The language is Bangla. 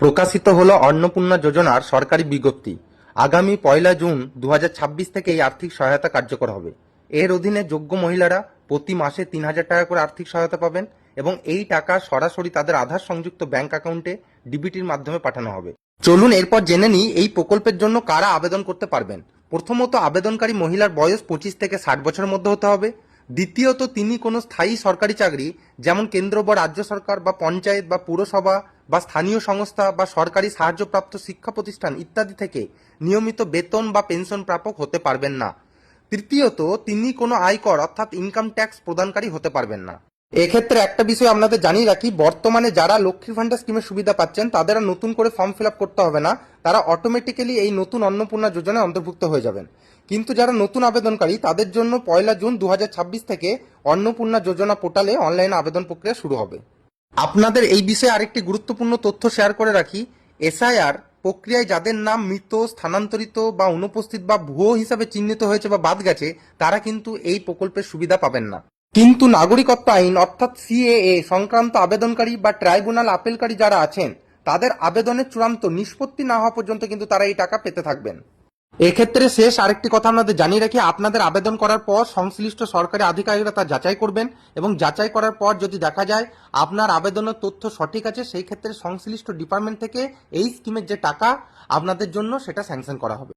প্রকাশিত হলো অন্নপূর্ণা যোজনার সরকারি বিজ্ঞপ্তি। আগামী 1 জুন 2026 থেকে এই আর্থিক সহায়তা কার্যকর হবে। এর অধীনে যোগ্য মহিলারা প্রতি মাসে 3,000 টাকা করে আর্থিক সহায়তা পাবেন এবং এই টাকা সরাসরি তাদের আধার সংযুক্ত ব্যাংক অ্যাকাউন্টে ডিবিটির মাধ্যমে পাঠানো হবে। চলুন এরপর জেনে নিই এই প্রকল্পের জন্য কারা আবেদন করতে পারবেন। প্রথমত, আবেদনকারী মহিলার বয়স 25 থেকে 60 বছরের মধ্যে হতে হবে। দ্বিতীয়ত, তিনি কোনো স্থায়ী সরকারি চাকরি যেমন কেন্দ্র বা রাজ্য সরকার বা পঞ্চায়েত বা পুরসভা বা স্থানীয় সংস্থা বা সরকারি সাহায্যপ্রাপ্ত শিক্ষা প্রতিষ্ঠান ইত্যাদি থেকে নিয়মিত বেতন বা পেনশন প্রাপক হতে পারবেন না। তৃতীয়ত, তিনি কোনো আয়কর অর্থাৎ ইনকাম ট্যাক্স প্রদানকারী হতে পারবেন না। এক্ষেত্রে একটা বিষয় আপনাদের জানিয়ে রাখি, বর্তমানে যারা লক্ষ্মী ভান্ডার স্কিমের সুবিধা পাচ্ছেন তাদের আর নতুন করে ফর্ম ফিল আপ করতে হবে না, তারা অটোমেটিক্যালি এই নতুন অন্নপূর্ণা যোজনায় অন্তর্ভুক্ত হয়ে যাবেন। কিন্তু যারা নতুন আবেদনকারী তাদের জন্য 1 জুন 2026 থেকে অন্নপূর্ণা যোজনা পোর্টালে অনলাইনে আবেদন প্রক্রিয়া শুরু হবে। আপনাদের এই বিষয়ে আরেকটি গুরুত্বপূর্ণ তথ্য শেয়ার করে রাখি, এসআইআর প্রক্রিয়ায় যাদের নাম মৃত, স্থানান্তরিত বা অনুপস্থিত বা ভুয়ো হিসাবে চিহ্নিত হয়েছে বা বাদ গেছে তারা কিন্তু এই প্রকল্পের সুবিধা পাবেন না। কিন্তু নাগরিকত্ব আইন অর্থাৎ সিএএ সংক্রান্ত আবেদনকারী বা ট্রাইব্যুনাল আপিলকারী যারা আছেন তাদের আবেদনের চূড়ান্ত নিষ্পত্তি না হওয়া পর্যন্ত কিন্তু তারা এই টাকা পেতে থাকবেন। এক্ষেত্রে শেষ আরেকটি কথা আপনাদের জানিয়ে রাখি, আপনাদের আবেদন করার পর সংশ্লিষ্ট সরকারি আধিকারিকরা তা যাচাই করবেন এবং যাচাই করার পর যদি দেখা যায় আপনার আবেদনের তথ্য সঠিক আছে, সেই ক্ষেত্রে সংশ্লিষ্ট ডিপার্টমেন্ট থেকে এই স্কিমের যে টাকা আপনাদের জন্য সেটা স্যাংশন করা হবে।